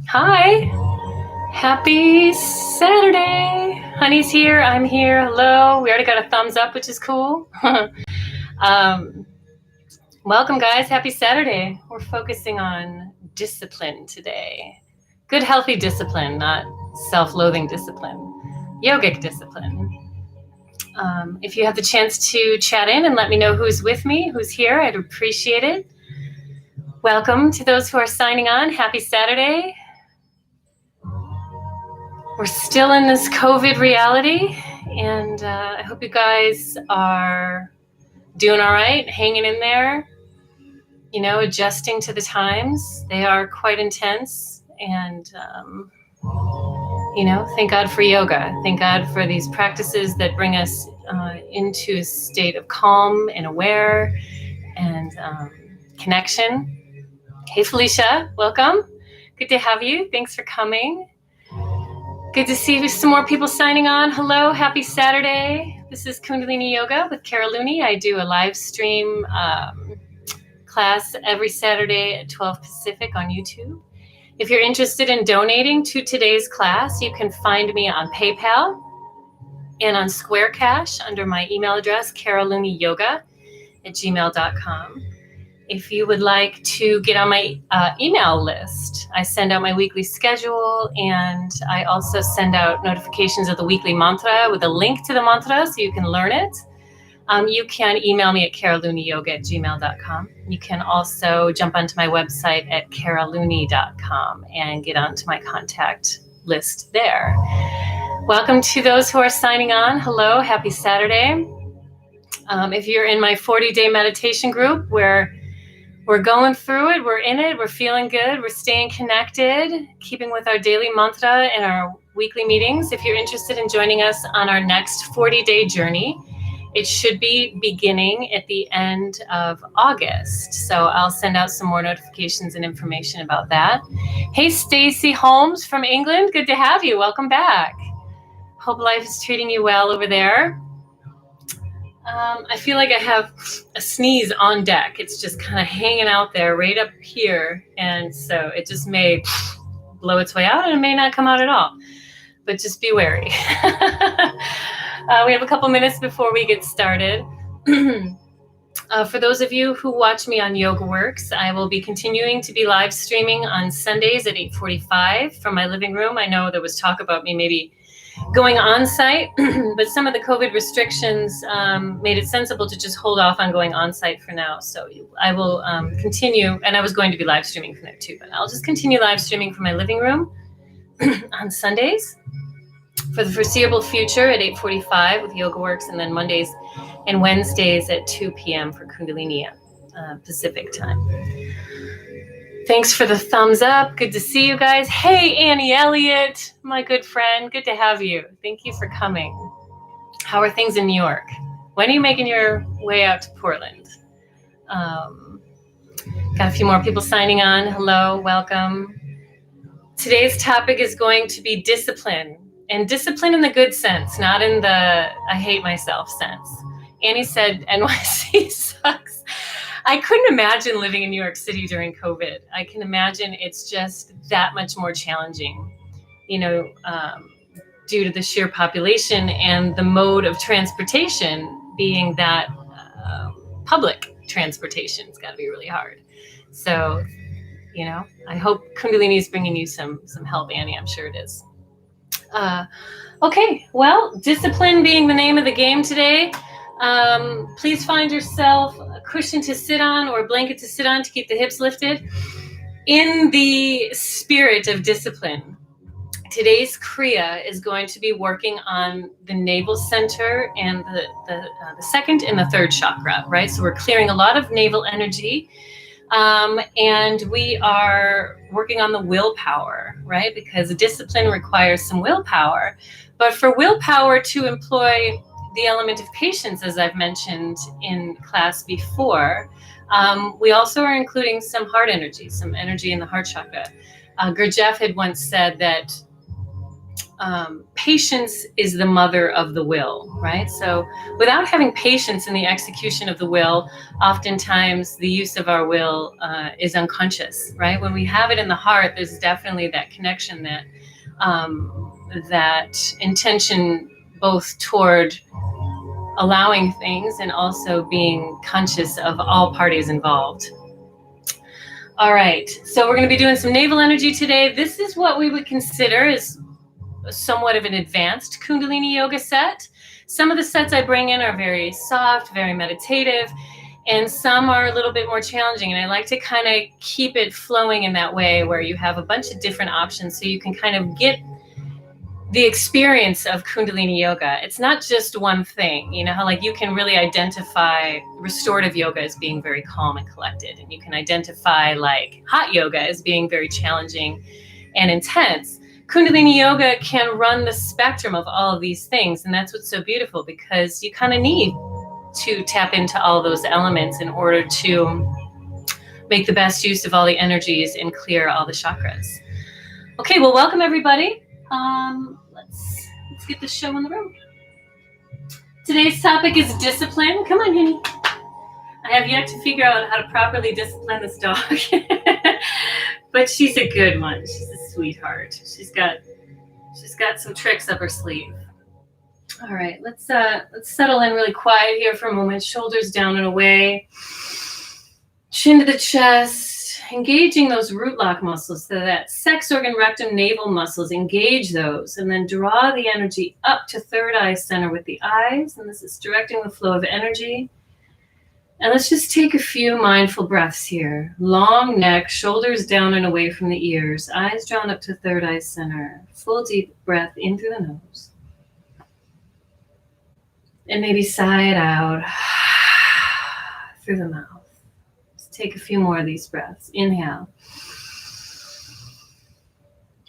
Hi, happy Saturday. Honey's here, I'm here, hello. We already got a thumbs up, which is cool. Welcome guys, happy Saturday. We're focusing on discipline today. Good, healthy discipline, not self-loathing discipline. Yogic discipline. If you have the chance to chat in and let me know who's with me, who's here, I'd appreciate it. Welcome to those who are signing on. Happy Saturday. We're still in this COVID reality, and I hope you guys are doing all right, hanging in there, adjusting to the times. They are quite intense, and thank God for yoga. Thank God for these practices that bring us into a state of calm and aware and connection. Hey Felicia, welcome. Good to have you. Thanks for coming. Good to see some more people signing on. Hello, happy Saturday. This is Kundalini Yoga with Kara Looney. I do a live stream class every Saturday at 12 Pacific on YouTube. If you're interested in donating to today's class, you can find me on PayPal and on Square Cash under my email address, karalooneyyoga@gmail.com. If you would like to get on my email list, I send out my weekly schedule, and I also send out notifications of the weekly mantra with a link to the mantra so you can learn it. You can email me at karalooneyyoga@gmail.com. You can also jump onto my website at karalooney.com and get onto my contact list there. Welcome to those who are signing on. Hello, happy Saturday. If you're in my 40-day meditation group, where we're going through it, we're in it, we're feeling good, we're staying connected, keeping with our daily mantra and our weekly meetings. If you're interested in joining us on our next 40-day journey, it should be beginning at the end of August. So I'll send out some more notifications and information about that. Hey, Stacy Holmes from England, good to have you. Welcome back. Hope life is treating you well over there. I feel like I have a sneeze on deck. It's just kind of hanging out there right up here. And so it just may blow its way out and it may not come out at all. But just be wary. We have a couple minutes before we get started. For those of you who watch me on YogaWorks, I will be continuing to be live streaming on Sundays at 8:45 from my living room. I know there was talk about me maybe going on site, but some of the COVID restrictions made it sensible to just hold off on going on site for now. So I will continue, and I was going to be live streaming from there too, but I'll just continue live streaming from my living room on Sundays for the foreseeable future at 8:45 with YogaWorks, and then Mondays and Wednesdays at 2 p.m. for Kundalini Pacific time. Thanks for the thumbs up. Good to see you guys. Hey, Annie Elliott, my good friend. Good to have you. Thank you for coming. How are things in New York? When are you making your way out to Portland? Got a few more people signing on. Hello, welcome. Today's topic is going to be discipline, and discipline in the good sense, not in the I hate myself sense. Annie said NYC sucks. I couldn't imagine living in New York City during COVID. I can imagine it's just that much more challenging, due to the sheer population and the mode of transportation being that public transportation. It's got to be really hard. So, I hope Kundalini is bringing you some help, Annie. I'm sure it is. Okay, well, discipline being the name of the game today. Please find yourself a cushion to sit on or a blanket to sit on to keep the hips lifted. In the spirit of discipline, today's Kriya is going to be working on the navel center and the second and the third chakra, right? So we're clearing a lot of navel energy, and we are working on the willpower, right? Because discipline requires some willpower. But for willpower to employ the element of patience, as I've mentioned in class before, we also are including some heart energy, some energy in the heart chakra. Gurdjieff had once said that patience is the mother of the will, right? So without having patience in the execution of the will, oftentimes the use of our will is unconscious, right? When we have it in the heart, there's definitely that connection, that intention, both toward allowing things and also being conscious of all parties involved. All right, so we're going to be doing some navel energy today. This is what we would consider as somewhat of an advanced Kundalini yoga set. Some of the sets I bring in are very soft, very meditative, and some are a little bit more challenging. And I like to kind of keep it flowing in that way where you have a bunch of different options so you can kind of get the experience of Kundalini yoga. It's not just one thing, you know, how like you can really identify restorative yoga as being very calm and collected, and you can identify like hot yoga as being very challenging and intense. Kundalini yoga can run the spectrum of all of these things, and that's what's so beautiful, because you kind of need to tap into all those elements in order to make the best use of all the energies and clear all the chakras. Okay, well, welcome everybody. Let's get this show on the road. Today's topic is discipline. Come on, honey. I have yet to figure out how to properly discipline this dog, but she's a good one. She's a sweetheart. She's got some tricks up her sleeve. All right, let's settle in really quiet here for a moment. Shoulders down and away. Chin to the chest. Engaging those root lock muscles, so that sex organ, rectum, navel muscles, engage those, and then draw the energy up to third eye center with the eyes, and this is directing the flow of energy. And let's just take a few mindful breaths here. Long neck, shoulders down and away from the ears, eyes drawn up to third eye center. Full deep breath in through the nose. And maybe sigh it out through the mouth. Take a few more of these breaths. Inhale.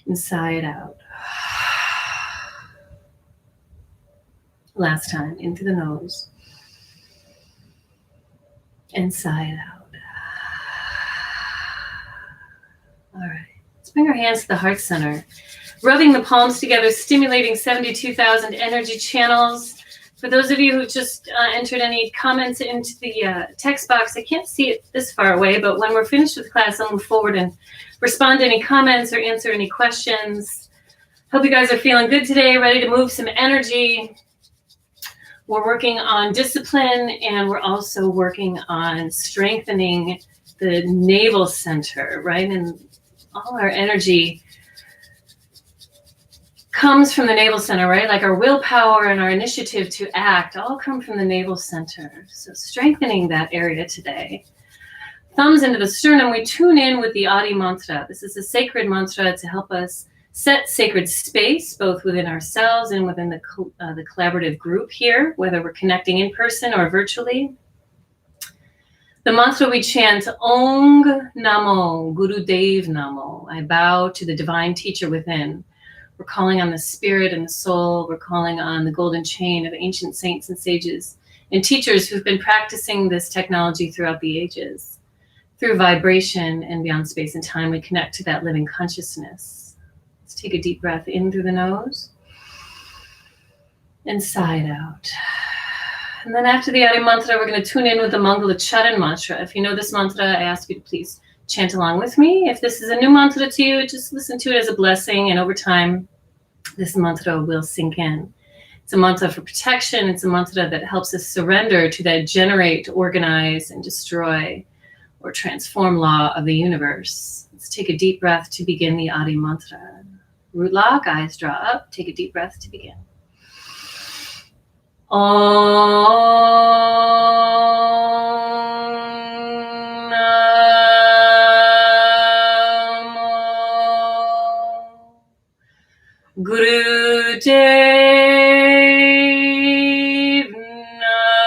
And sigh it out. Last time, in through the nose. And sigh it out. All right. Let's bring our hands to the heart center. Rubbing the palms together, stimulating 72,000 energy channels. For those of you who just entered any comments into the text box, I can't see it this far away, but when we're finished with class, I'll move forward and respond to any comments or answer any questions. Hope you guys are feeling good today, ready to move some energy. We're working on discipline, and we're also working on strengthening the navel center, right? And all our energy comes from the navel center, right? Like our willpower and our initiative to act all come from the navel center. So strengthening that area today. Thumbs into the sternum, we tune in with the Adi mantra. This is a sacred mantra to help us set sacred space, both within ourselves and within the collaborative group here, whether we're connecting in person or virtually. The mantra we chant, Ong Namo Gurudev Namo. I bow to the divine teacher within. We're calling on the spirit and the soul. We're calling on the golden chain of ancient saints and sages and teachers who've been practicing this technology throughout the ages. Through vibration and beyond space and time, we connect to that living consciousness. Let's take a deep breath in through the nose and sigh it out. And then after the Adi mantra, we're going to tune in with the Mangala Charan mantra. If you know this mantra, I ask you to please chant along with me. If this is a new mantra to you, just listen to it as a blessing, and over time, this mantra will sink in. It's a mantra for protection. It's a mantra that helps us surrender to that generate, organize, and destroy or transform law of the universe. Let's take a deep breath to begin the Adi mantra. Root lock, eyes draw up. Take a deep breath to begin. Gurudev Namo.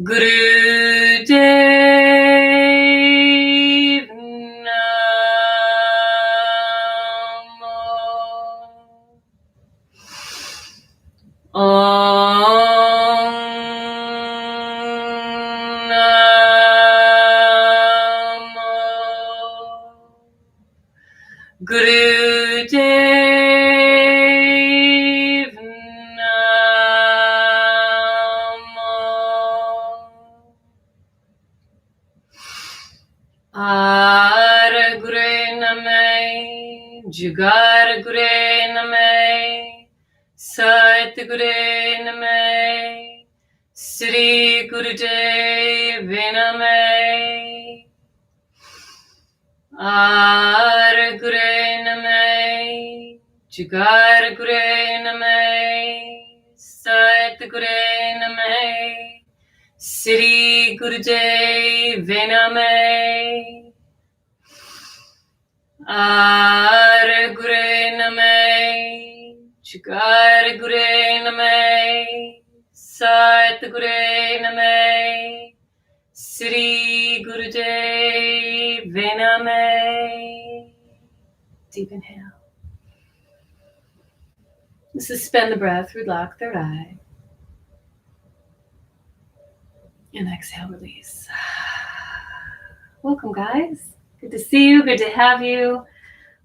Gurudev Namo. Gurudev Namo. Ara Gure Name, Jugar Gure Name, Sat Gure Name, Sri Gurudev Name. Ara Gure Name, Jugar Gure Name, Sat Gure Name, Sri Gurudev Name. Ara Gure Name, Jugar Gure Name, Sat Gure Name, Sri Gurudev Name. Deep inhale. Suspend the breath, relax third eye. And exhale, release. Welcome, guys. Good to see you, good to have you.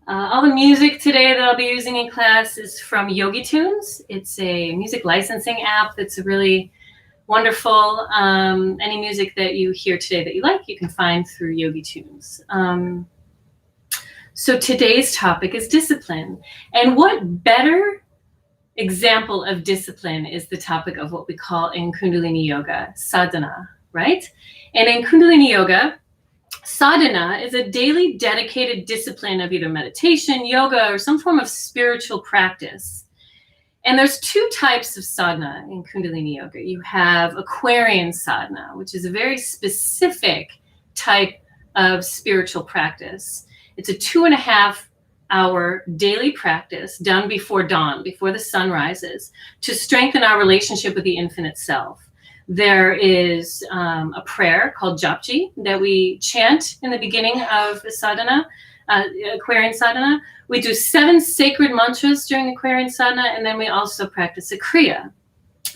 All the music today that I'll be using in class is from Yogi Tunes. It's a music licensing app that's really wonderful. Any music that you hear today that you like, you can find through Yogi Tunes. So today's topic is discipline. And what better example of discipline is the topic of what we call in Kundalini Yoga, sadhana, right? And in Kundalini Yoga, sadhana is a daily dedicated discipline of either meditation, yoga, or some form of spiritual practice. And there's two types of sadhana in Kundalini Yoga. You have Aquarian sadhana, which is a very specific type of spiritual practice. It's a 2.5-hour daily practice done before dawn, before the sun rises, to strengthen our relationship with the infinite self. There is a prayer called Japji that we chant in the beginning of the sadhana, Aquarian sadhana. We do 7 sacred mantras during Aquarian sadhana, and then we also practice a kriya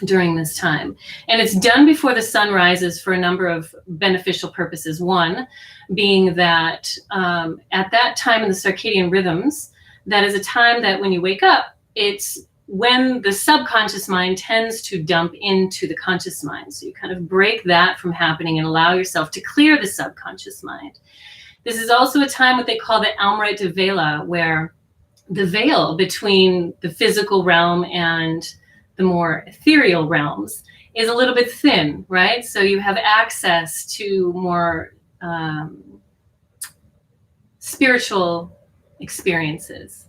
during this time. And it's done before the sun rises for a number of beneficial purposes. One being that at that time in the circadian rhythms, that is a time that when you wake up, it's when the subconscious mind tends to dump into the conscious mind. So you kind of break that from happening and allow yourself to clear the subconscious mind. This is also a time what they call the Amrita Vela, where the veil between the physical realm and the more ethereal realms is a little bit thin, right? So you have access to more spiritual experiences.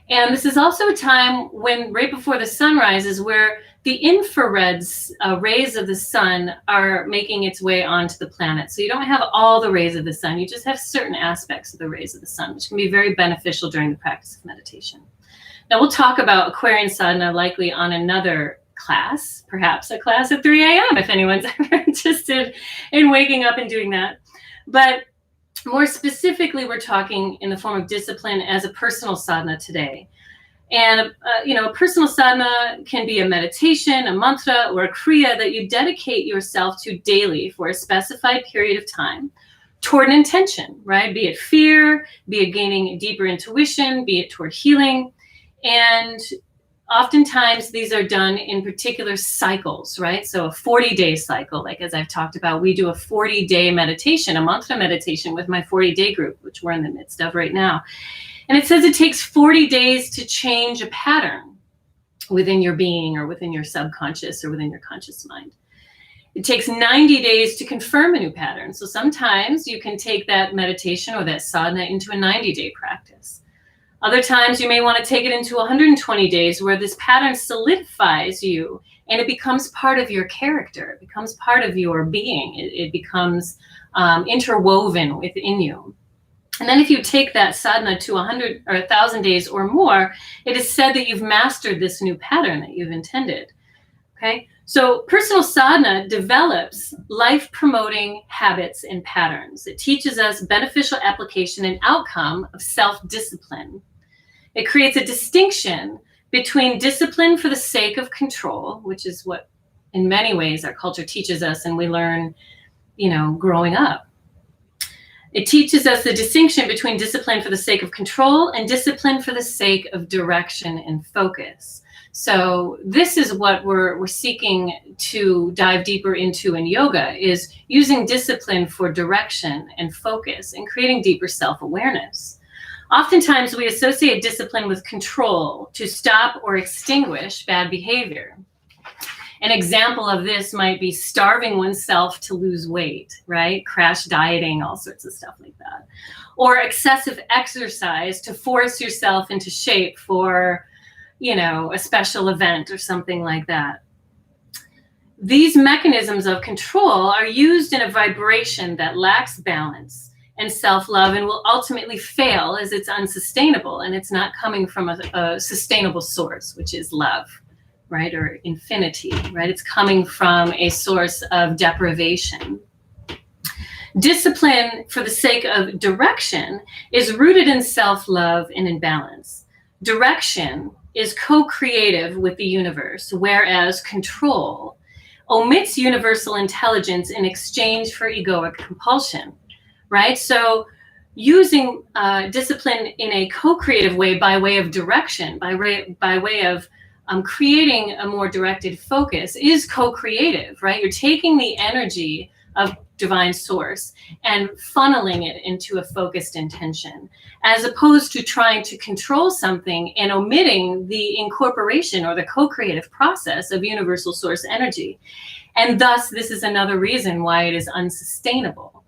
And this is also a time when, right before the sun rises, where the infrared rays of the sun are making its way onto the planet. So you don't have all the rays of the sun, you just have certain aspects of the rays of the sun, which can be very beneficial during the practice of meditation. Now we'll talk about Aquarian sadhana likely on another class, perhaps a class at 3 a.m. if anyone's ever interested in waking up and doing that. But more specifically, we're talking in the form of discipline as a personal sadhana today. And, a personal sadhana can be a meditation, a mantra, or a kriya that you dedicate yourself to daily for a specified period of time toward an intention, right? Be it fear, be it gaining deeper intuition, be it toward healing. And oftentimes these are done in particular cycles, right? So a 40-day cycle, like as I've talked about, we do a 40-day meditation, a mantra meditation with my 40-day group, which we're in the midst of right now. And it says it takes 40 days to change a pattern within your being or within your subconscious or within your conscious mind. It takes 90 days to confirm a new pattern. So sometimes you can take that meditation or that sadhana into a 90-day practice. Other times you may want to take it into 120 days where this pattern solidifies you and it becomes part of your character. It becomes part of your being. It becomes interwoven within you. And then if you take that sadhana to 100 or 1,000 days or more, it is said that you've mastered this new pattern that you've intended. Okay? So personal sadhana develops life-promoting habits and patterns. It teaches us beneficial application and outcome of self-discipline. It creates a distinction between discipline for the sake of control, which is what in many ways our culture teaches us, and we learn growing up. It teaches us the distinction between discipline for the sake of control and discipline for the sake of direction and focus. So this is what we're seeking to dive deeper into in yoga, is using discipline for direction and focus and creating deeper self-awareness. Oftentimes we associate discipline with control, to stop or extinguish bad behavior. An example of this might be starving oneself to lose weight, right? Crash dieting, all sorts of stuff like that. Or excessive exercise to force yourself into shape for, a special event or something like that. These mechanisms of control are used in a vibration that lacks balance and self-love and will ultimately fail, as it's unsustainable and it's not coming from a sustainable source, which is love, right? Or infinity, right? It's coming from a source of deprivation. Discipline for the sake of direction is rooted in self-love and in balance. Direction is co-creative with the universe, whereas control omits universal intelligence in exchange for egoic compulsion, right? So using discipline in a co-creative way by way of direction, by way of creating a more directed focus is co-creative, right? You're taking the energy of divine source and funneling it into a focused intention, as opposed to trying to control something and omitting the incorporation or the co-creative process of universal source energy. And thus, this is another reason why it is unsustainable.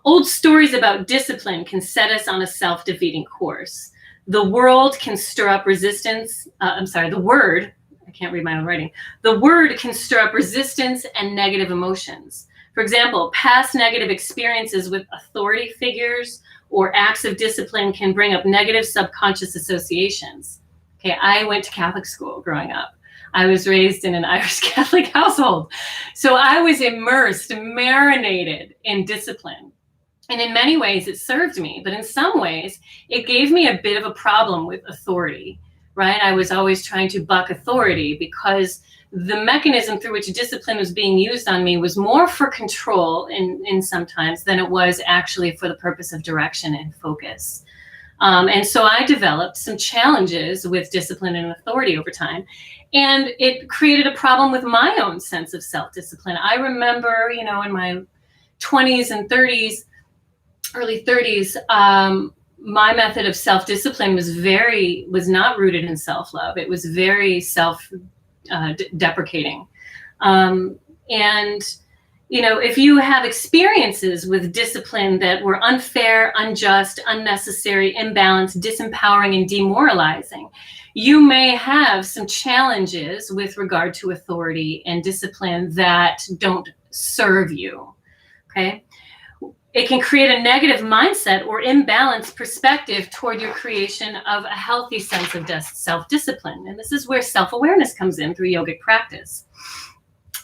Old stories about discipline can set us on a self-defeating course. The world can stir up resistance. The word, I can't read my own writing. The word can stir up resistance and negative emotions. For example, past negative experiences with authority figures or acts of discipline can bring up negative subconscious associations. Okay, I went to Catholic school growing up. I was raised in an Irish Catholic household. So I was immersed, marinated in discipline. And in many ways it served me, but in some ways it gave me a bit of a problem with authority, right? I was always trying to buck authority because the mechanism through which discipline was being used on me was more for control in sometimes than it was actually for the purpose of direction and focus. And so I developed some challenges with discipline and authority over time. And it created a problem with my own sense of self-discipline. I remember, in my 20s and 30s, early 30s, my method of self-discipline was not rooted in self-love. It was very self-deprecating. If you have experiences with discipline that were unfair, unjust, unnecessary, imbalanced, disempowering, and demoralizing, you may have some challenges with regard to authority and discipline that don't serve you, okay? It can create a negative mindset or imbalanced perspective toward your creation of a healthy sense of self-discipline. And this is where self-awareness comes in through yogic practice.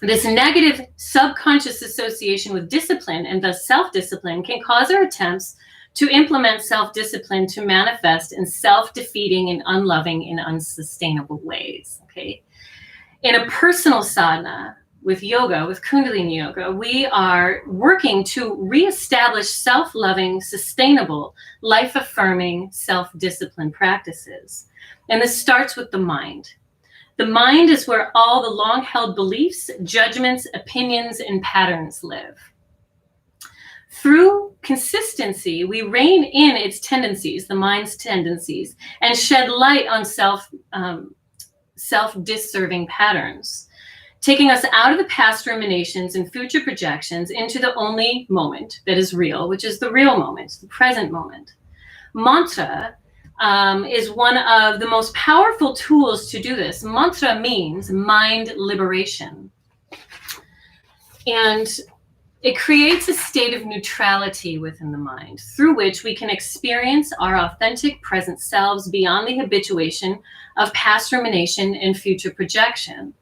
This negative subconscious association with discipline and thus self-discipline can cause our attempts to implement self-discipline to manifest in self-defeating and unloving and unsustainable ways, okay? In a personal sadhana, with yoga, with Kundalini Yoga, we are working to reestablish self-loving, sustainable, life-affirming, self-discipline practices. And this starts with the mind. The mind is where all the long-held beliefs, judgments, opinions, and patterns live. Through consistency, we rein in its tendencies, the mind's tendencies, and shed light on self-disserving patterns, taking us out of the past ruminations and future projections into the only moment that is real, which is the real moment, the present moment. Mantra is one of the most powerful tools to do this. Mantra means mind liberation. And it creates a state of neutrality within the mind through which we can experience our authentic present selves beyond the habituation of past rumination and future projection.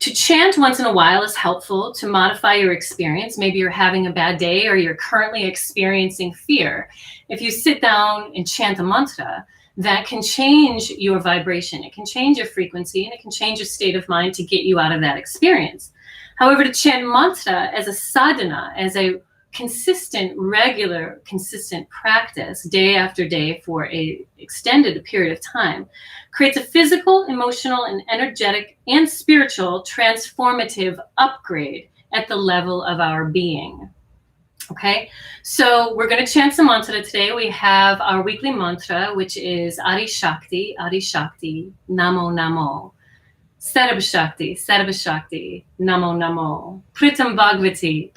To chant once in a while is helpful to modify your experience. Maybe you're having a bad day or you're currently experiencing fear. If you sit down and chant a mantra, that can change your vibration. It can change your frequency and it can change your state of mind to get you out of that experience. However, to chant mantra as a sadhana, as a consistent, regular, consistent practice day after day for an extended period of time creates a physical, emotional, and energetic and spiritual transformative upgrade at the level of our being. Okay, so we're going to chant some mantra today. We have our weekly mantra, which is Adi Shakti, Namo Namo. Sarva Shakti, Namo Namo. Pritam Bhagavati,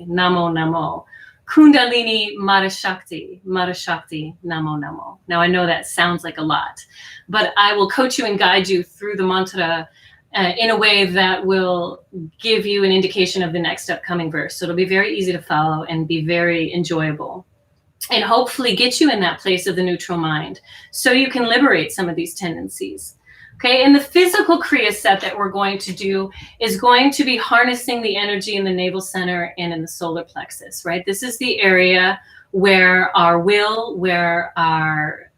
Namo Namo. Kundalini Mara Shakti, Namo Namo. Now I know that sounds like a lot, but I will coach you and guide you through the mantra in a way that will give you an indication of the next upcoming verse. So it'll be very easy to follow and be very enjoyable, and hopefully get you in that place of the neutral mind so you can liberate some of these tendencies. Okay, and the physical Kriya set that we're going to do is going to be harnessing the energy in the navel center and in the solar plexus, right? This is the area where our will, where our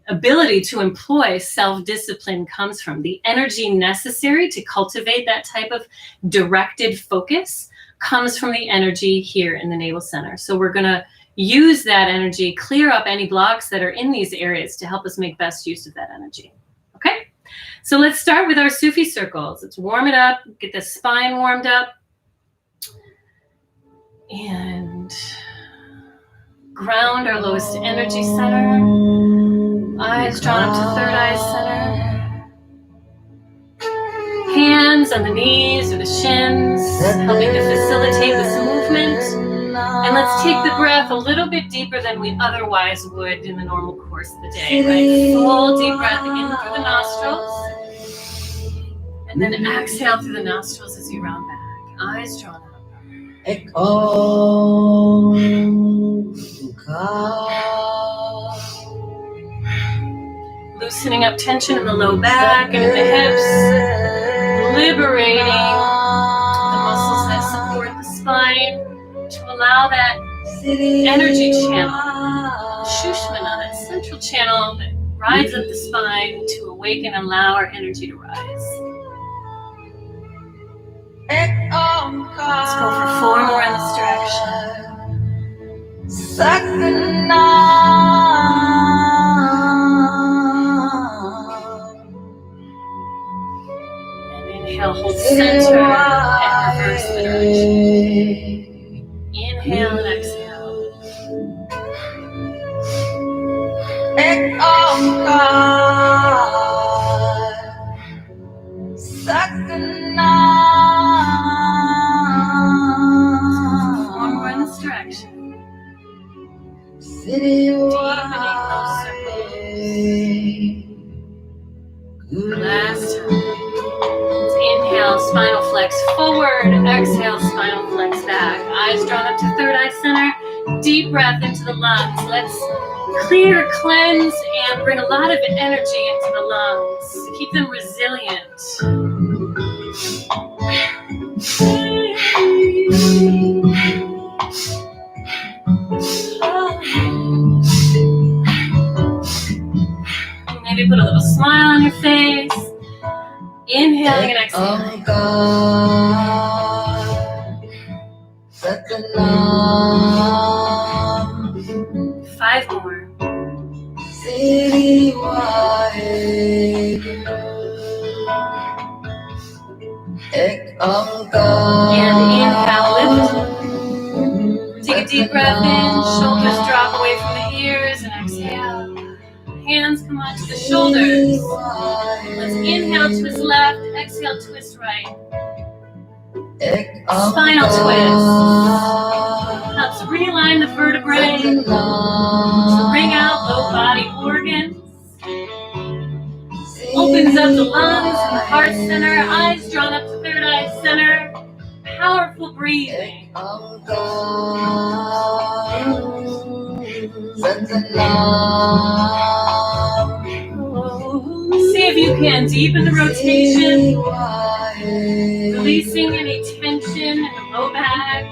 ability to employ self-discipline comes from. The energy necessary to cultivate that type of directed focus comes from the energy here in the navel center. So we're going to use that energy, clear up any blocks that are in these areas to help us make best use of that energy. Okay, so let's start with our Sufi circles. Let's warm it up, get the spine warmed up, and ground our lowest energy center. Eyes drawn up to third eye center. Hands on the knees or the shins, helping to facilitate this movement. And let's take the breath a little bit deeper than we otherwise would in the normal course of the day, right? Full deep breath in through the nostrils. And then exhale through the nostrils as you round back. Eyes drawn up. Loosening up tension in the low back and in the hips. Liberating the muscles that support the spine to allow that energy channel, Shushmana, that central channel that rides up the spine to awaken and allow our energy to rise. Let's go for 4 more in this direction. And inhale, hold center and reverse the direction. Inhale and exhale. One more in this direction. Deepening those circles. Last time. Let's inhale, spinal flex forward. Exhale, spinal flex back. Eyes drawn up to third eye center. Deep breath into the lungs. Let's clear, cleanse, and bring a lot of energy into the lungs to keep them resilient. Maybe put a little smile on your face. Inhaling and exhaling. 5 more. And inhale, lift. Take a deep breath in. Shoulders drop away from the ears and exhale. Hands come onto the shoulders. Let's inhale, twist left. Exhale, twist right. Spinal twist. Helps realign the vertebrae. To bring out low body organs. Opens up the lungs and the heart center. Eyes drawn up to third eye center. Powerful breathing. See if you can deepen the rotation, releasing any tension in the low back.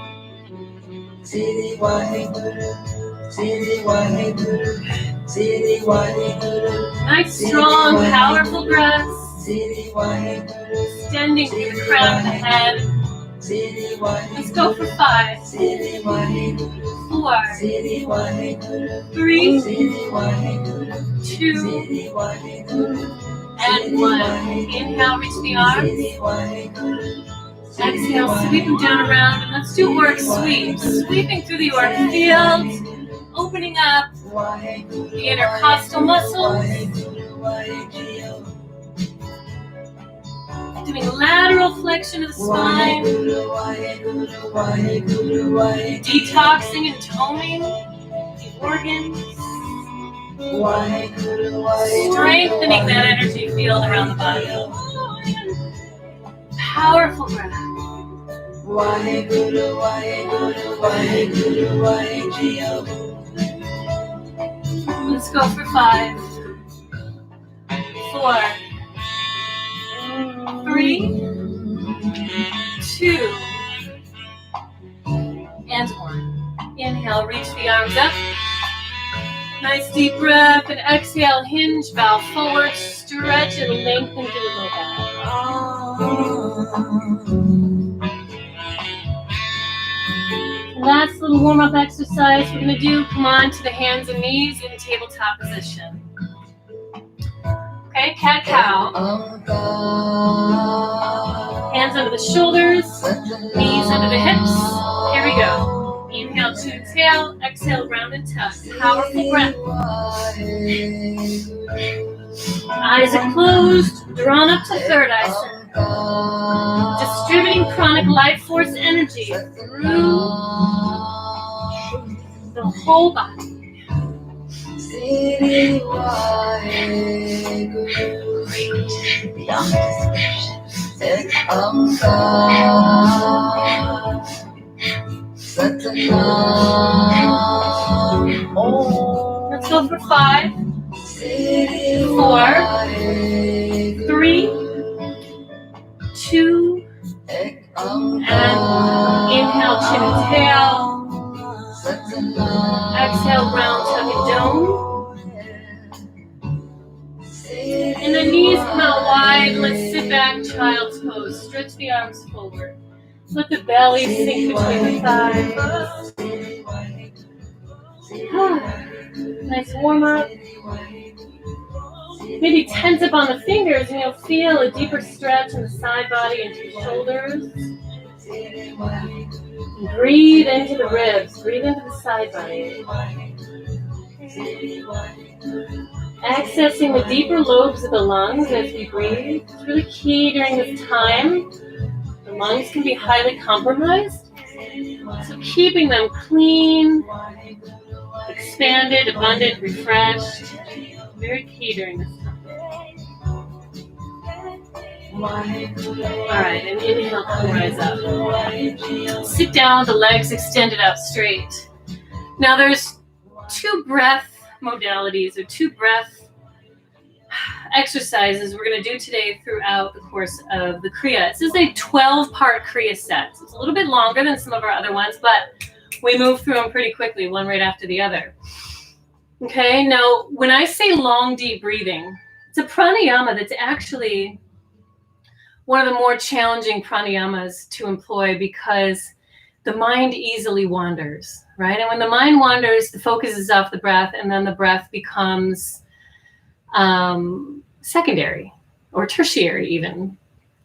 Nice, strong, powerful breaths. Extending through the crown of the head. Let's go for 5, 4, 3, 2, and 1. Inhale, reach the arms. Exhale, sweep them down around, and let's do orc sweeps. Sweeping through the orc field, opening up the intercostal muscles. Doing lateral flexion of the spine. Detoxing and toning the organs. Strengthening that energy field around the body. Powerful breath. Let's go for 5, 4, 3, 2, and 1. Inhale, reach the arms up. Nice deep breath, and exhale, hinge, bow forward, stretch and lengthen through the low back. Last little warm-up exercise we're going to do. Come on to the hands and knees in tabletop position. Okay, cat-cow. Hands under the shoulders, knees under the hips. Here we go. Inhale to tail, exhale, round and tuck. Powerful breath. Eyes are closed, drawn up to third eye center. Distributing pranic life force energy through the whole body. Great. Beyond description. Let's go for 5, 4, 3, 2, and inhale, chin and tail. Exhale, round, tuck and dome. And the knees come out wide. Let's sit back, child's pose. Stretch the arms forward. Let the belly sink between the thighs. Nice warm up. Maybe tense up on the fingers and you'll feel a deeper stretch in the side body into the shoulders. Breathe into the ribs. Breathe into the side body. Accessing the deeper lobes of the lungs as we breathe. It's really key during this time. The lungs can be highly compromised. So keeping them clean, expanded, abundant, refreshed. Very key during this time. Alright, and inhale, come rise up. Sit down with the legs extended out straight. Now there's 2 breath modalities or 2 breath exercises we're going to do today throughout the course of the Kriya. This is a 12-part Kriya set. So it's a little bit longer than some of our other ones, but we move through them pretty quickly, one right after the other. Okay, now when I say long, deep breathing, it's a pranayama that's actually one of the more challenging pranayamas to employ because the mind easily wanders, right? And when the mind wanders, the focus is off the breath, and then the breath becomes secondary or tertiary even,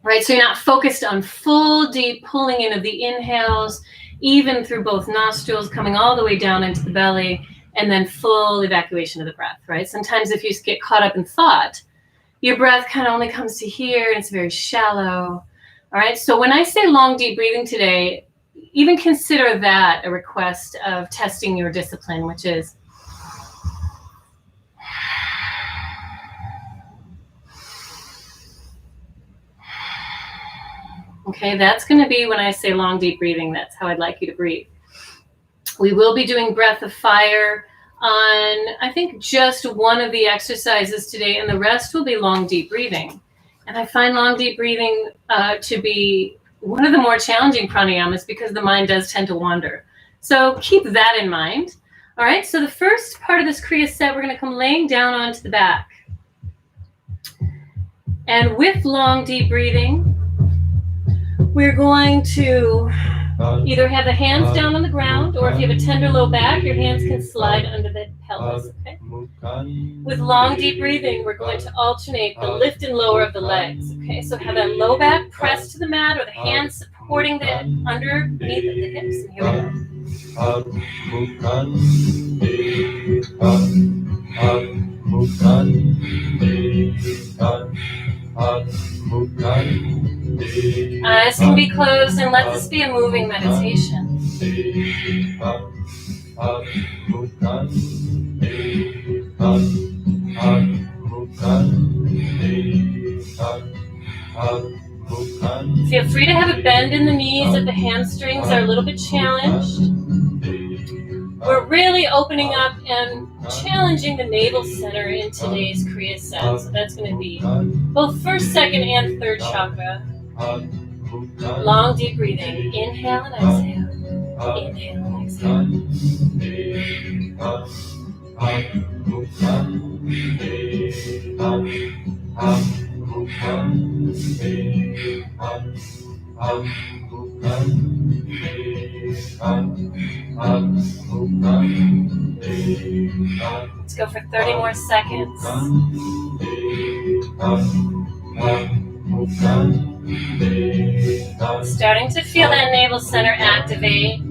right? So you're not focused on full deep pulling in of the inhales, even through both nostrils, coming all the way down into the belly, and then full evacuation of the breath, right? Sometimes if you get caught up in thought, your breath kind of only comes to here and it's very shallow. All right, so when I say long, deep breathing today, even consider that a request of testing your discipline, which is okay, that's going to be when I say long, deep breathing. That's how I'd like you to breathe. We will be doing breath of fire on, I think, just one of the exercises today, and the rest will be long, deep breathing. And I find long, deep breathing to be one of the more challenging pranayamas because the mind does tend to wander. So keep that in mind. All right, so the first part of this Kriya set, we're going to come laying down onto the back. And with long, deep breathing, we're going to either have the hands down on the ground, or if you have a tender low back, your hands can slide under the pelvis, okay? With long, deep breathing, we're going to alternate the lift and lower of the legs, okay? So have that low back pressed to the mat, or the hands supporting the underneath of the hips. And here we go. Eyes can be closed, and let this be a moving meditation. Feel free to have a bend in the knees if the hamstrings are a little bit challenged. We're really opening up and challenging the navel center in today's Kriya set. So that's going to be both first, second, and third chakra. Long, deep breathing. Inhale and exhale. Inhale and exhale. Let's go for 30 more seconds. Starting to feel that navel center activate.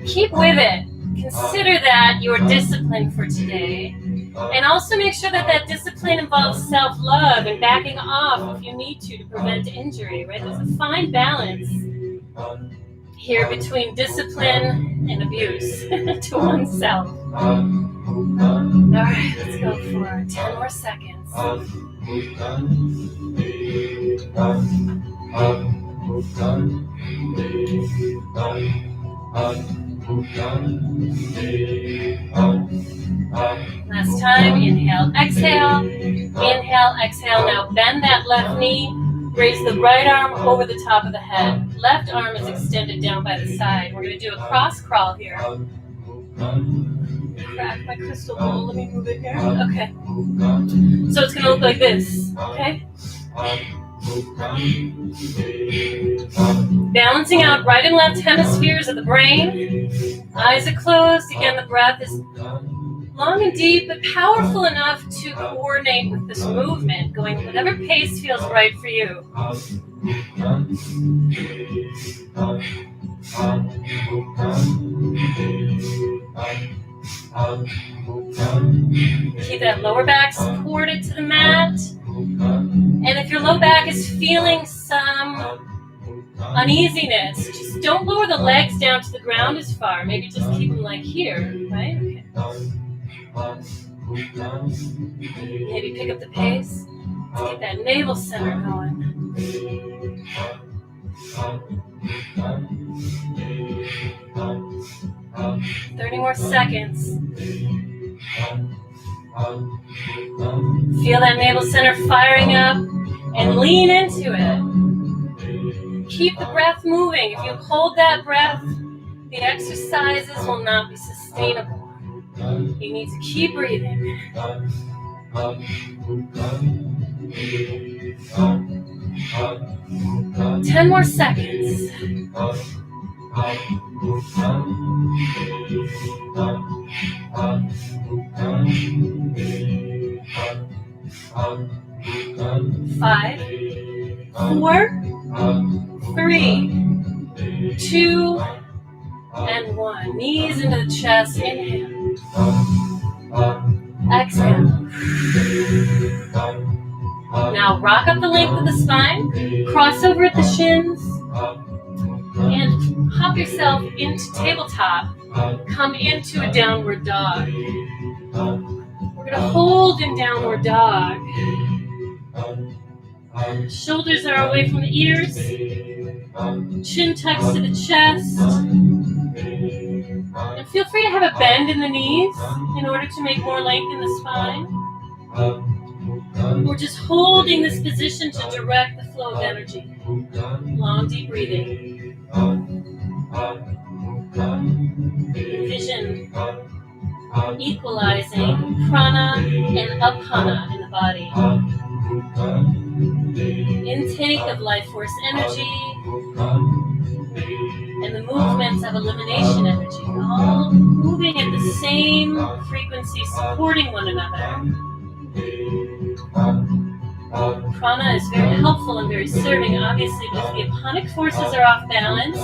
Keep with it. Consider that your discipline for today. And also make sure that that discipline involves self-love and backing off if you need to prevent injury, right? There's a fine balance here between discipline and abuse to oneself. All right, let's go for 10 more seconds. Last time, inhale, exhale. Inhale, exhale. Now bend that left knee. Raise the right arm over the top of the head. Left arm is extended down by the side. We're going to do a cross crawl here. Crack my crystal ball. Let me move it here. Okay. So it's going to look like this. Okay. Balancing out right and left hemispheres of the brain. Eyes are closed. Again, the breath is long and deep, but powerful enough to coordinate with this movement, going whatever pace feels right for you. Keep that lower back supported to the mat. And if your low back is feeling some uneasiness, just don't lower the legs down to the ground as far. Maybe just keep them like here, right? Okay. Maybe pick up the pace. Let's get that navel center going. 30 more seconds. Feel that navel center firing up and lean into it. Keep the breath moving. If you hold that breath, the exercises will not be sustainable. You need to keep breathing. 10 more seconds. Five, 4, 3, 2, and 1. Knees into the chest. Inhale. Exhale. Now rock up the length of the spine. Cross over at the shins. And hop yourself into tabletop. Come into a downward dog. We're going to hold in downward dog. Shoulders are away from the ears. Chin tucks to the chest. And feel free to have a bend in the knees in order to make more length in the spine. We're just holding this position to direct the flow of energy. Long, deep breathing. Envision equalizing prana and apana in the body. of life force energy and the movements of elimination energy, all moving at the same frequency, supporting one another. Prana is very helpful and very serving. Obviously, if the aponic forces are off balance,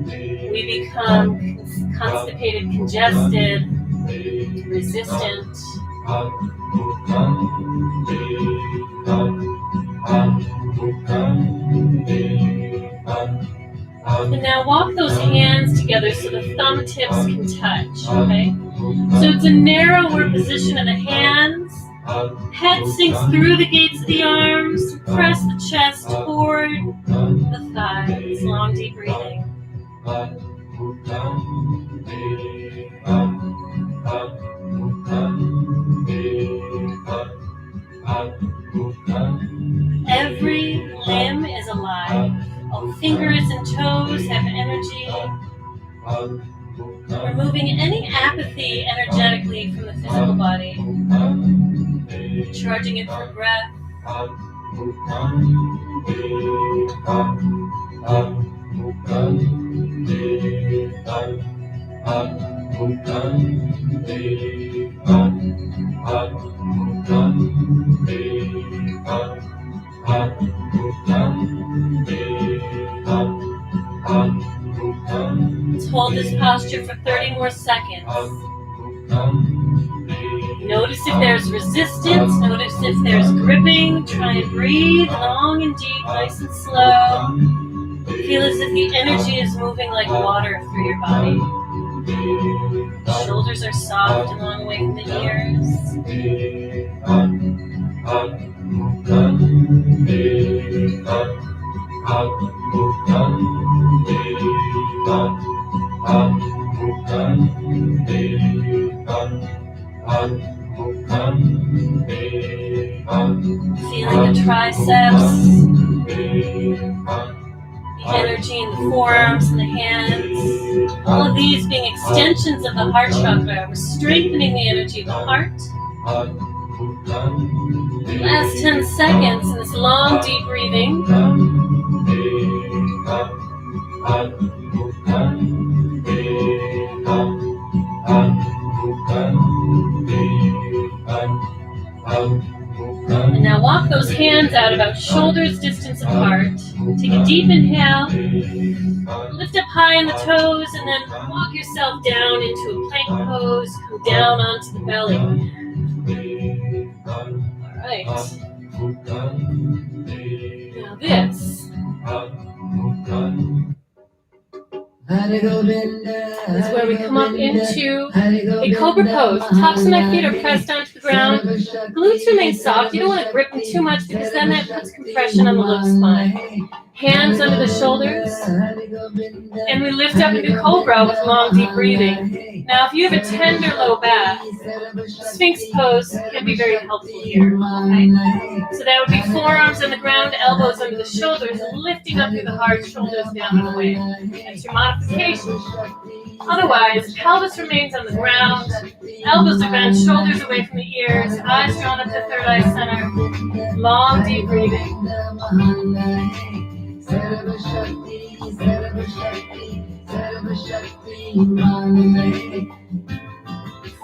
we become constipated, congested, resistant. And now walk those hands together so the thumb tips can touch, okay? So it's a narrower position of the hands. Head sinks through the gates of the arms. Press the chest toward the thighs. Long, deep breathing. Every limb is alive. All fingers and toes have energy. Removing any apathy energetically from the physical body. Charging it for breath. Let's hold this posture for 30 more seconds. Notice if there's resistance, notice if there's gripping. Try and breathe long and deep, nice and slow. Feel as if the energy is moving like water through your body. The shoulders are soft and long away from the ears. Feeling the triceps, the energy in the forearms and the hands. All of these being extensions of the heart chakra. We're strengthening the energy of the heart. Last 10 seconds in this long, deep breathing. And now walk those hands out about shoulders distance apart. Take a deep inhale. Lift up high on the toes and then walk yourself down into a plank pose. Come down onto the belly. All right. Now this. This is where we come up into a cobra pose. Tops of my feet are pressed onto the ground. Glutes remain soft. You don't want to grip them too much because then that puts compression on the low spine. Hands under the shoulders. And we lift up into cobra with long, deep breathing. Now, if you have a tender low back, Sphinx pose can be very helpful here. Okay? So that would be forearms on the ground, elbows under the shoulders, lifting up through the heart, shoulders down and away. That's your modification. Otherwise, pelvis remains on the ground, elbows are bent, shoulders away from the ears, eyes drawn up to third eye center. Long, deep breathing.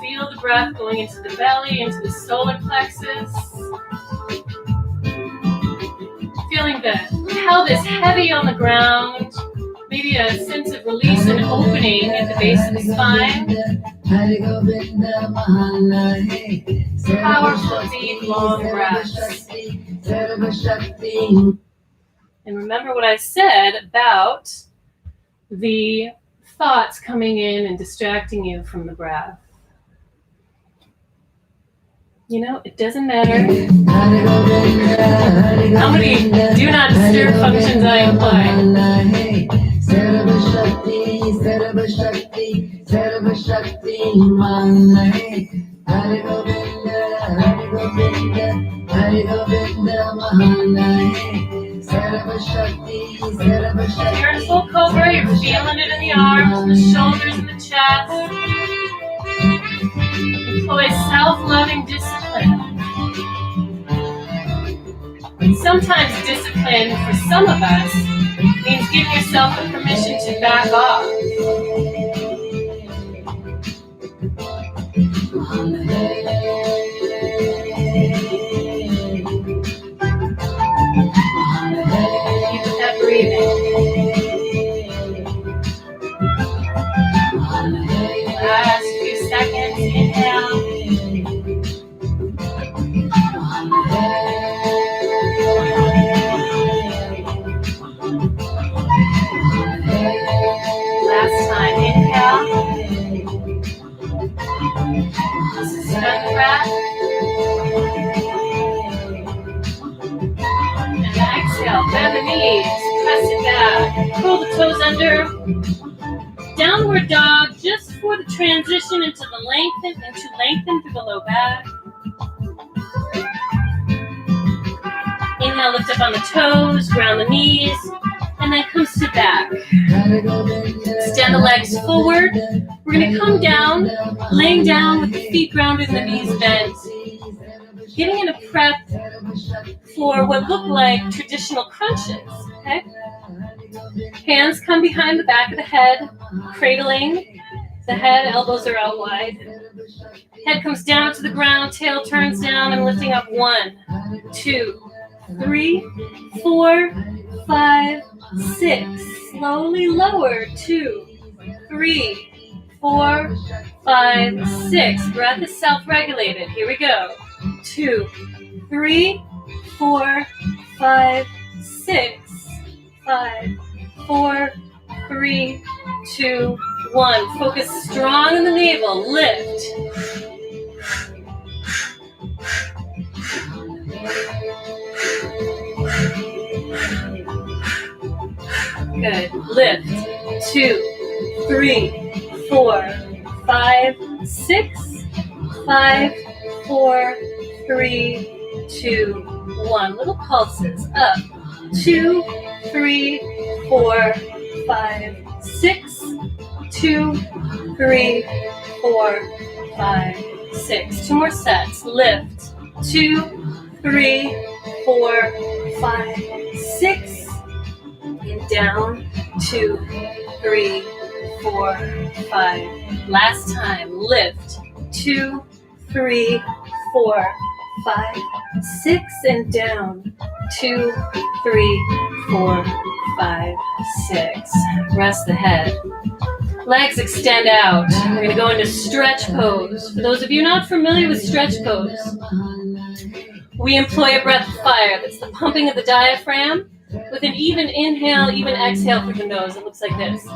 Feel the breath going into the belly, into the solar plexus. Feeling the pelvis heavy on the ground. Maybe a sense of release and opening at the base of the spine. Powerful, deep, long breaths. And remember what I said about the thoughts coming in and distracting you from the breath. You know, it doesn't matter how many do not disturb functions I apply. You're in full cobra, you're feeling it in the arms, the shoulders, and the chest. Employ self-loving discipline. Sometimes discipline for some of us means giving yourself the permission to back off. Keep that breathing. Last few seconds, inhale. Last time, inhale. Suspend the breath. And exhale, bend the knees, press it back. Pull the toes under. Downward dog, just for the transition into lengthen through the low back. Inhale, lift up on the toes, ground the knees, and then comes to back. Extend the legs forward. We're going to come down, laying down with the feet grounded and the knees bent. Getting in a prep for what look like traditional crunches, okay? Hands come behind the back of the head, cradling the head, elbows are out wide. Head comes down to the ground, tail turns down, and lifting up 1, 2, 3, 4, 5, 6. Slowly lower, 2, 3, 4, 5, 6. Breath is self-regulated. Here we go. 2, 3, 4, 5, 6. 5, 4, 3, 2, 1. Focus strong in the navel. Lift. Good. Lift. 2, 3, 4, 5, 6. 5, 4, 3, 2, 1. Little pulses. Up. 2, 3, 4, 5, 6. 2, 3, 4, 5, 6. 2 more sets. Lift. 2, 3, 4, 5, 6. And down. 2, 3, 4, 5. Last time. Lift. 2, 3, 4, 5, 6. And down. 2, 3, 4, 5, 6. Rest the head. Legs extend out. We're going to go into stretch pose. For those of you not familiar with stretch pose, we employ a breath of fire. That's the pumping of the diaphragm with an even inhale, even exhale through the nose. It looks like this.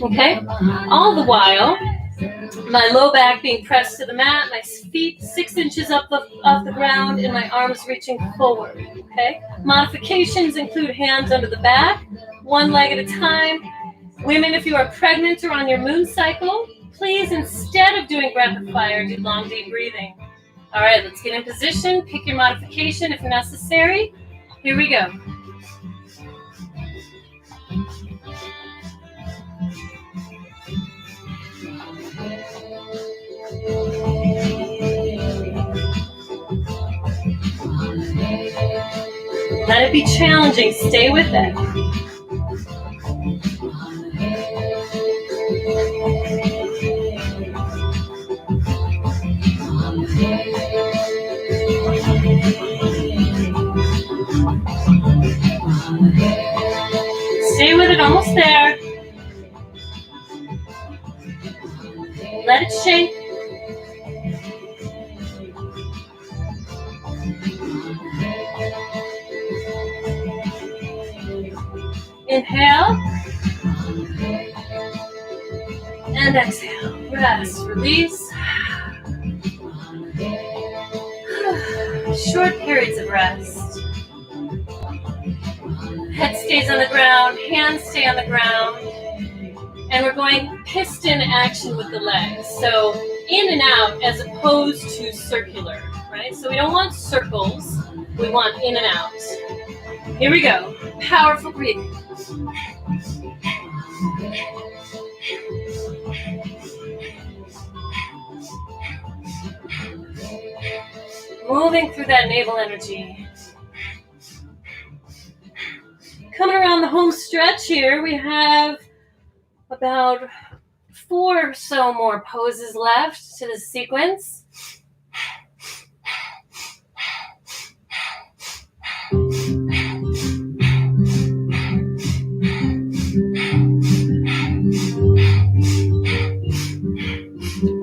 Okay? All the while, my low back being pressed to the mat, my feet 6 inches off the ground, and my arms reaching forward. Okay? Modifications include hands under the back, 1 leg at a time. Women, if you are pregnant or on your moon cycle, please, instead of doing breath of fire, do long, deep breathing. All right, let's get in position. Pick your modification if necessary. Here we go. Let it be challenging. Stay with it. Stay with it. Almost there. Let it shake. Inhale. And exhale. Rest. Release. Short periods of rest. Head stays on the ground. Hands stay on the ground. And we're going piston action with the legs. So in and out as opposed to circular, right? So we don't want circles. We want in and out. Here we go. Powerful breathing. moving through that navel energy. Coming around the home stretch here, we have about 4 or so more poses left to this sequence.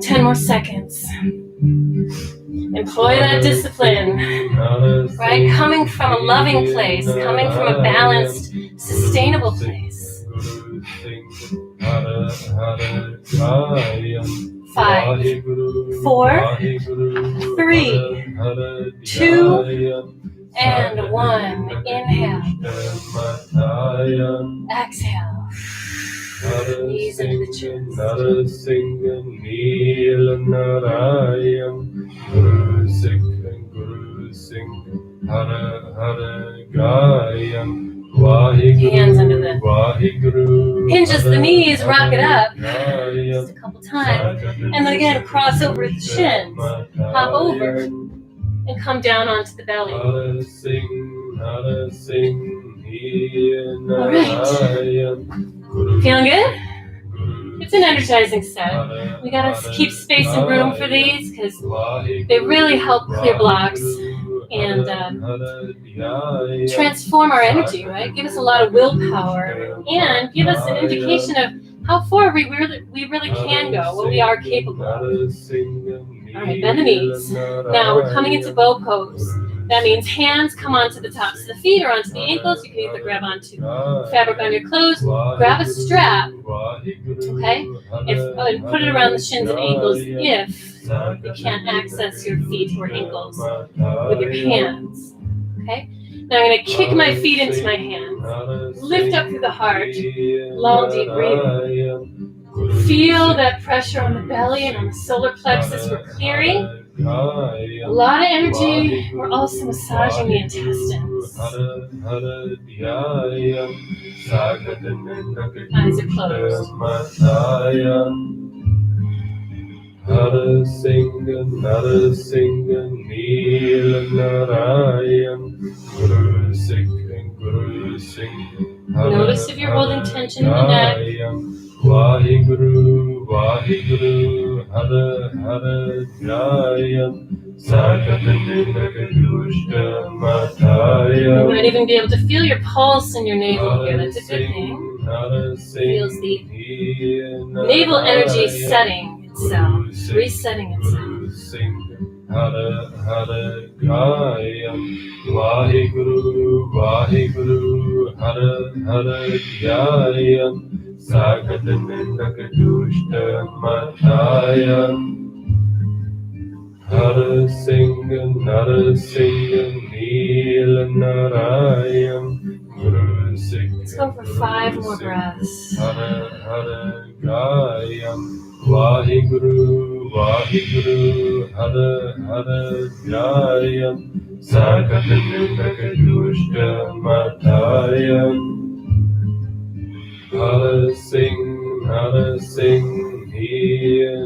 Ten more seconds. Employ that discipline, right? Coming from a loving place, coming from a balanced, sustainable place. 5, 4, 3, 2, and 1. Inhale. Exhale. Knees into the chest. Hands under the hinges, the knees, rock it up just a couple times. And then again, cross over the shins, hop over, and come down onto the belly. All right. Feeling good? It's an energizing set. We gotta keep space and room for these because they really help clear blocks and transform our energy, right? Give us a lot of willpower and give us an indication of how far we really can go, what we are capable of. All right, bend the knees. Now we're coming into bow pose. That means hands come onto the tops of the feet or onto the ankles. You can either grab onto fabric on your clothes, grab a strap, okay, and put it around the shins and ankles if you can't access your feet or ankles with your hands, okay? Now I'm going to kick my feet into my hands, lift up through the heart, long deep breathing. Feel that pressure on the belly and on the solar plexus. We're clearing a lot of energy. We're also massaging the intestines. Eyes are closed. Notice if you're holding tension in the neck. Vaheguru, Vaheguru, Hara Hara Jaya, You might even be able to feel your pulse in your navel here. That's a good thing. Feels the navel energy setting itself, resetting itself. Hara Hara Jaya, Vaheguru, Vaheguru, Hara Hara Jaya, Sakadanadushta Mataya, Hara Singha, Nila Narayam, Guru Sikha. Let's go for 5 more breaths. Hara Hara Gayam, Vaheguru, Vaheguru, Hara Hara Gayam, Sakadanadushta Mataya. Hara Singh,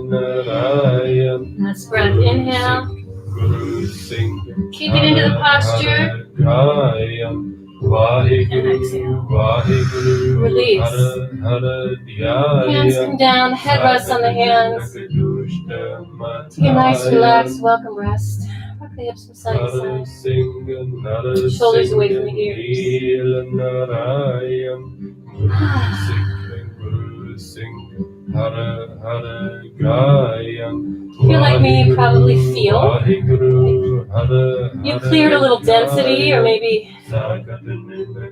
Narayan. Last breath, inhale. Kick it into the posture. And exhale. Release. Hands come down, head rests on the hands. Take a nice, relaxed, welcome rest. Rock the hips from side to side. Shoulders away from the ears. If you're like me, you probably feel you cleared a little density or maybe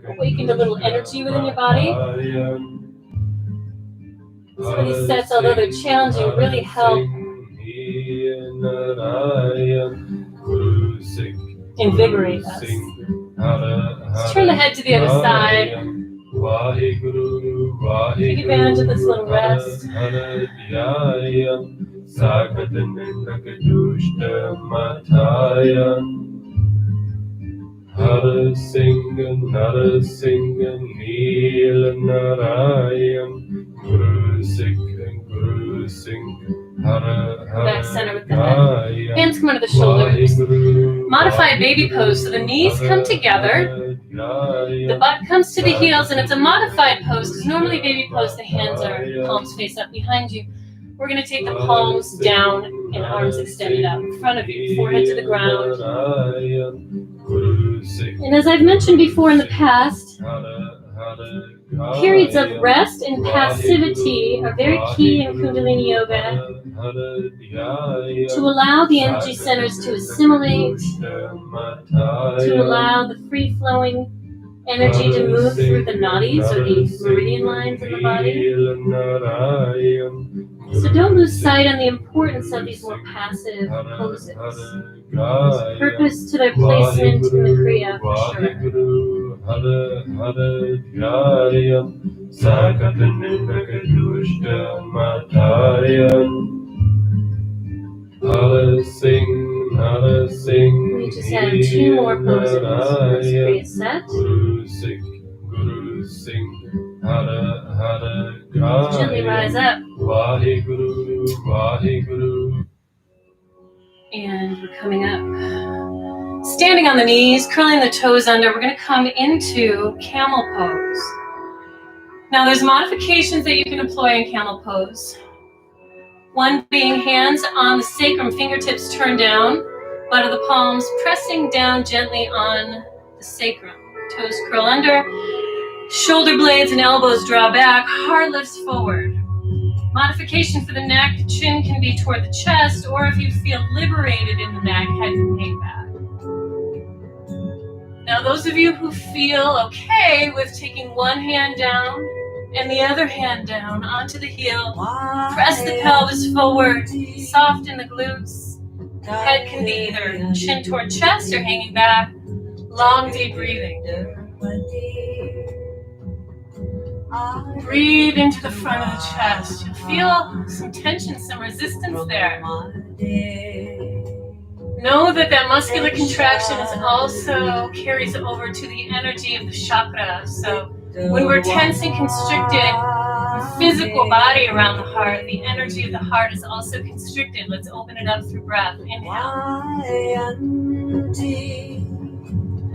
awakened a little energy within your body. Some of these sets, although they're challenging, really help invigorate us. Let's turn the head to the other side. Take advantage of this little rest. Hara Singha, Nila Narayam, Guru Sikha, Hara Hara. Back center with the head. hands come under the shoulders. Modified baby pose, so the knees come together, the butt comes to the heels, and it's a modified pose because normally baby pose, the hands are palms face up behind you. We're going to take the palms down and arms extended out in front of you, forehead to the ground. And as I've mentioned before in the past, periods of rest and passivity are very key in Kundalini Yoga to allow the energy centers to assimilate, to allow the free-flowing energy to move through the nadis or the meridian lines in the body. So don't lose sight on the importance of these more passive poses. There's purpose to their placement in the Kriya for sure. We just had 2 more poses in this Kriya set. Gently rise up. And we're coming up. Standing on the knees, curling the toes under, we're going to come into camel pose. Now there's modifications that you can employ in camel pose. One being hands on the sacrum, fingertips turned down, butt of the palms pressing down gently on the sacrum. Toes curl under, shoulder blades and elbows draw back, heart lifts forward. Modification for the neck, chin can be toward the chest, or if you feel liberated in the neck, head can hang back. Now those of you who feel okay with taking one hand down and the other hand down onto the heel, press the pelvis forward, soften the glutes. Head can be either chin toward chest or hanging back. Long, deep breathing. Breathe into the front of the chest. You'll feel some tension, some resistance there. Know that that muscular contraction is also carries over to the energy of the chakra. So when we're tense and constricted, the physical body around the heart, the energy of the heart is also constricted. Let's open it up through breath. Inhale.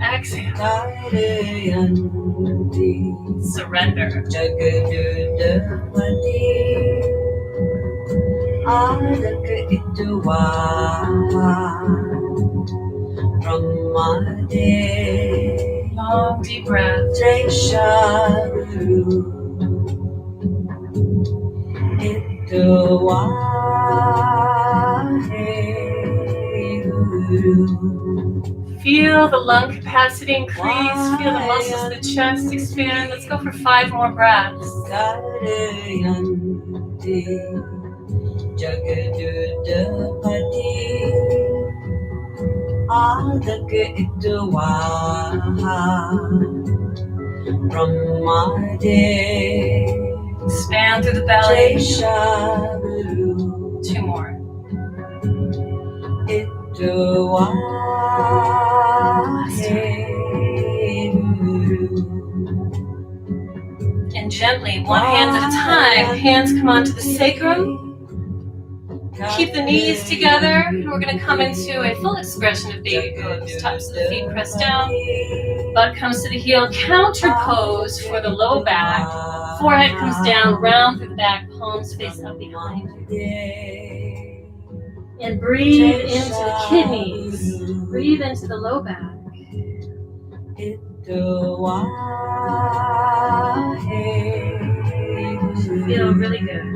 Exhale. Surrender. Long deep breath. Feel the lung capacity increase. Feel the muscles of the chest expand. Let's go for 5 more breaths. Expand through the belly. 2 more. And gently, one hand at a time, hands come onto the sacrum. Keep the knees together, and we're going to come into a full expression of baby pose. Tops of the feet pressed down, butt comes to the heel, counter pose for the low back. Forehead comes down, round through the back, palms face up behind you. And breathe into the kidneys. Breathe into the low back. Feel really good.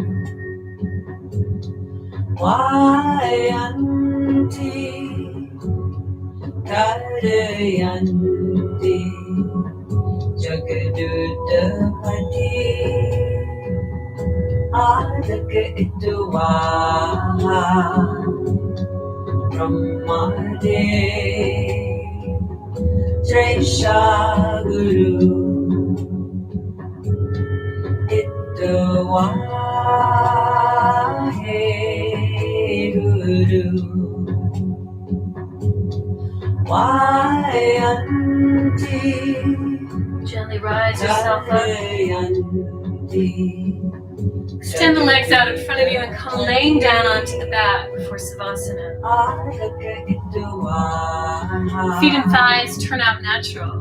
Gently rise yourself up. Extend the legs out in front of you and come laying down onto the back for Savasana. Feet and thighs turn out natural.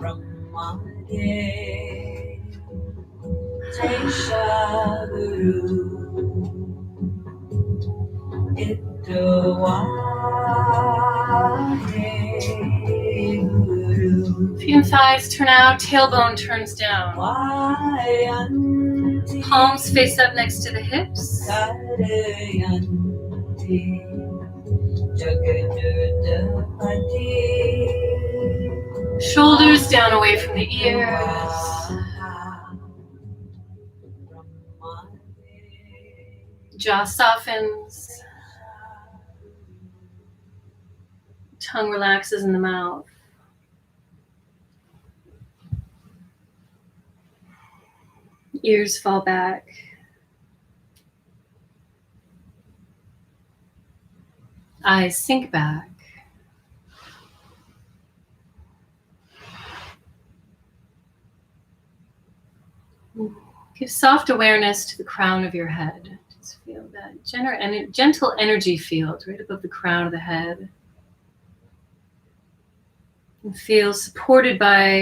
Feet and thighs turn out, tailbone turns down. Palms face up next to the hips. Shoulders down away from the ears. Jaw softens. Tongue relaxes in the mouth. Ears fall back. Eyes sink back. Give soft awareness to the crown of your head. Just feel that gentle energy field right above the crown of the head. And feel supported by